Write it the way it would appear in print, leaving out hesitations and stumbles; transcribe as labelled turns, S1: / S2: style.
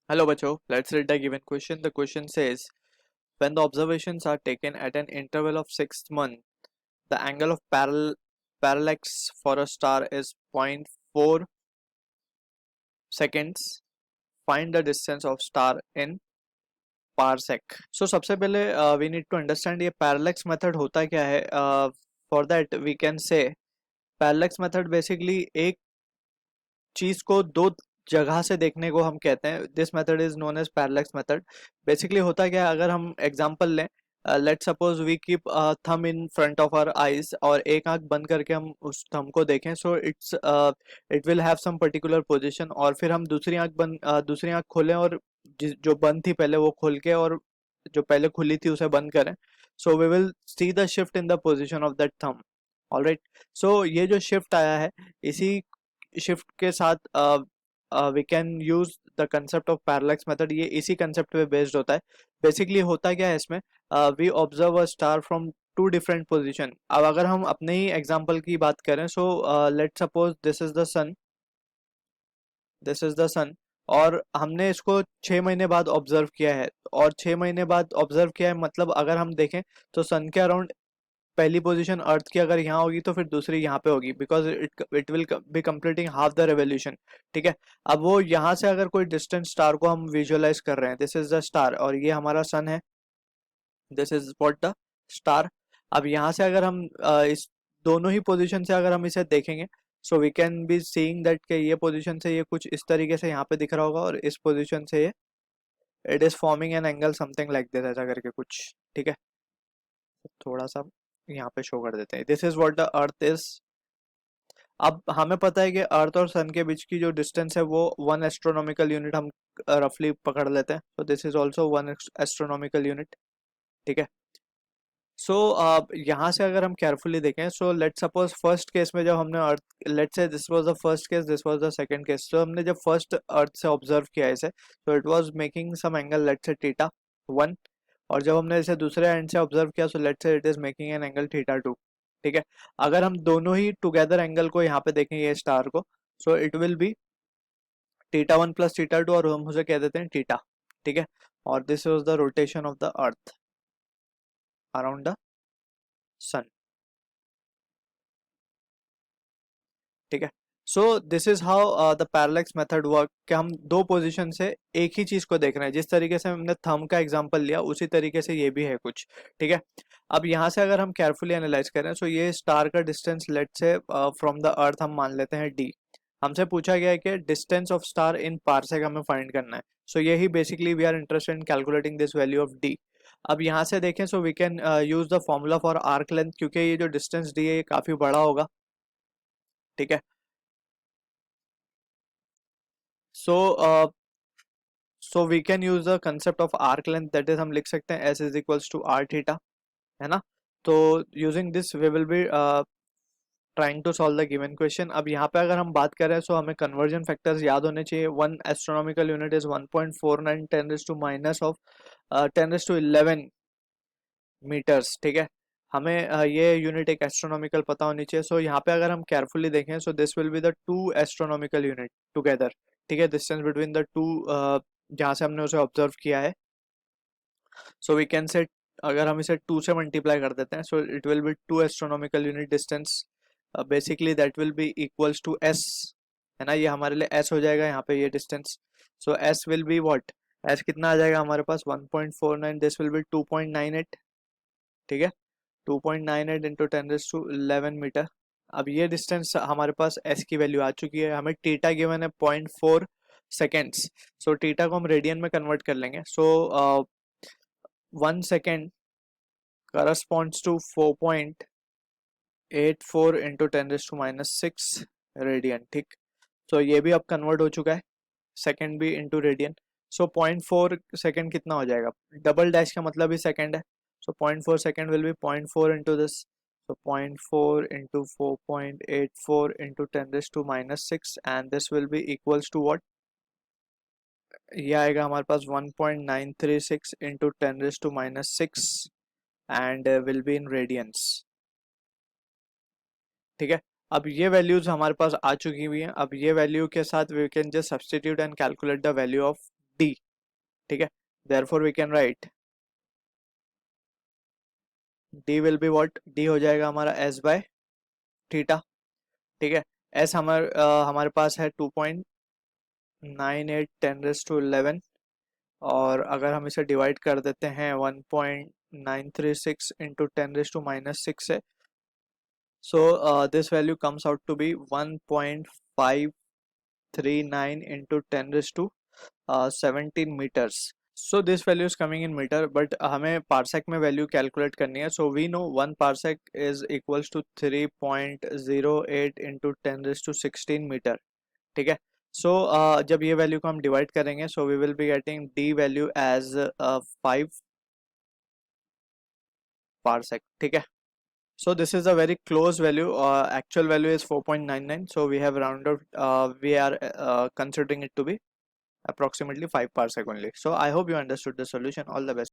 S1: Hello, Bacho. Let's read the given question. The question says, when the observations are taken at an interval of 6 months, the angle of parallax for a star is 0.4 seconds. Find the distance of star in parsec. So सबसे पहले we need to understand ये parallax method होता क्या है. For that we can say parallax method basically एक चीज को दो जगह से देखने को हम कहते हैं. This method is known as parallax method. Basically होता क्या है, अगर हम एग्जांपल लें, let suppose we keep thumb in front of our eyes और एक आंख बंद करके हम उस थंब को देखें. So it will have some particular position, और फिर हम दूसरी आंख खोलें और जो बंद थी पहले वो खोल के, और जो पहले खुली थी उसे बंद करें. So we will see the shift in the position of that thumb. Alright. So ये जो शिफ्ट आया है, इसी शिफ्ट के साथ we can use the concept of parallax method. ये इसी कंसेप्ट पे बेस्ड होता है. बेसिकली होता क्या है इसमें, we observe a star from two different position. अब अगर हम अपने ही एग्जांपल की बात करें, so let suppose this is the sun, this is the sun, और हमने इसको 6 महीने बाद ऑब्जर्व किया है. और 6 महीने बाद ऑब्जर्व किया है मतलब अगर हम देखें तो सन के अराउंड पहली पोजीशन अर्थ की अगर यहाँ होगी तो फिर दूसरी यहाँ पे होगी, because it will be completing half the revolution. ठीक है. अब वो यहाँ से अगर कोई डिस्टेंट स्टार को हम विजुअलाइज कर रहे हैं, दिस इज द स्टार और ये हमारा सन है, this is what the star. अब यहाँ से अगर हम इस दोनों ही पोजीशन से अगर हम इसे देखेंगे, so we can be seeing that कि ये पोजीशन से ये कुछ इस तरीके से यहाँ पे दिख रहा होगा, और इस पोजीशन से ये it is forming an angle something like this, ऐसा करके कुछ. ठीक है. थोड़ा सा यहाँ पे शो कर देते हैं. This is what the earth is. अब हमें पता है कि अर्थ और सन के बीच की जो डिस्टेंस है वो 1 एस्ट्रोनॉमिकल यूनिट हम रफली पकड़ लेते हैं. तो this is also 1 astronomical unit. ठीक है. सो यहाँ से अगर हम केयरफुली देखें, सो लेट सपोज फर्स्ट केस में जब हमने अर्थ, लेट से this was the first case, this was the second case. तो हमने जब फर्स्ट अर्थ से ऑब्जर्व किया इसे, तो it was making some angle let say theta 1. और जब हमने इसे दूसरे एंड से ऑब्जर्व किया, सो लेट से it is making an angle theta 2. ठीक है. अगर हम दोनों ही टुगेदर एंगल को यहाँ पे देखें, ये स्टार को, सो it will B theta 1 plus theta 2, और हम उसे कह देते हैं थीटा. ठीक है. और this was the rotation of the earth around the sun. ठीक है. So this is how the parallax method work, कि हम दो पोजीशन से एक ही चीज को देख रहे हैं. जिस तरीके से हमने थंब का एग्जांपल लिया उसी तरीके से ये भी है कुछ. ठीक है. अब यहाँ से अगर हम केयरफुली एनालाइज करें, सो ये स्टार का डिस्टेंस लेट से फ्रॉम द अर्थ हम मान लेते हैं d. हमसे पूछा गया है कि distance of star in parsec हमें फाइंड करना है. सो यही basically we are interested in calculating this value of d. अब यहाँ से देखें, so we can use the formula for arc length, क्योंकि ये जो डिस्टेंस d है ये काफी बड़ा होगा. ठीक है. So so we can use the concept of arc length, that is हम लिख सकते हैं S is equals to R theta. है ना. तो using this we will be trying to solve the given question. अब यहाँ पे अगर हम बात करें, सो हमें कन्वर्जन फैक्टर्स याद होने चाहिए. 1 astronomical unit is 1.49 10 to minus of 10 to 11 metres. ठीक है. हमें ये यूनिट एक एस्ट्रोनॉमिकल पता होनी चाहिए. सो यहाँ पे अगर हम केयरफुली देखें, so this will be the 2 astronomical unit together. ठीक है. डिस्टेंस बिटवीन द टू जहाँ से हमने उसे ऑब्जर्व किया है. सो वी कैन से, अगर हम इसे 2 से मल्टीप्लाई कर देते हैं, so it will be 2 astronomical unit distance. Basically that will be equals to S. है ना. ये हमारे लिए एस हो जाएगा यहाँ पे ये distance. So S will be what, S कितना आ जाएगा हमारे पास 1.49, दिस विल बी 2.98. ठीक है. 2.98 इंटू 10 to 11 मीटर. अब ये डिस्टेंस हमारे पास एस की वैल्यू आ चुकी है. हमें टीटा गिवन है 0.4 सेकेंड्स. सो टीटा को हम रेडियन में कन्वर्ट कर लेंगे. So 1 second corresponds to 4.84 into 10 to -6 radian. ठीक. सो ये भी अब कन्वर्ट हो चुका है, सेकेंड भी इंटू रेडियन. सो 0.4 सेकेंड कितना हो जाएगा, डबल डैश का मतलब ही सेकेंड है. सो 0.4 second will be 0.4 into this. So 0.4 into 4.84 into 10 to -6, and this will be equals to what? ये आएगा हमारे पास 1.936 into 10 to -6 and will be in radians. ठीक है. अब ये वैल्यूज हमारे पास आ चुकी हुई हैं. अब ये वैल्यू के साथ we can just substitute and calculate the value of d, ठीक है। therefore we can write d will be what, d हो जाएगा हमारा s by थीटा, ठीक है। s हमारे पास है 2.98 10⁻11, और अगर हम इसे डिवाइड कर देते हैं 1.936 इंटू 10⁻⁻6 से, so this value comes out to be 1.539 into 10⁻17 meters. So this value is coming in meter, but हमें parsec में value calculate करनी है. So we know 1 parsec is equals to 3.08 into 10⁻16 meter, ठीक है। So जब ये value को हम divide करेंगे, so we will be getting d value as 5 parsec, ठीक है। So this is a very close value. Actual value is 4.99. So we have rounded. We are considering it to be approximately 5 parsec only. So I hope you understood the solution. All the best.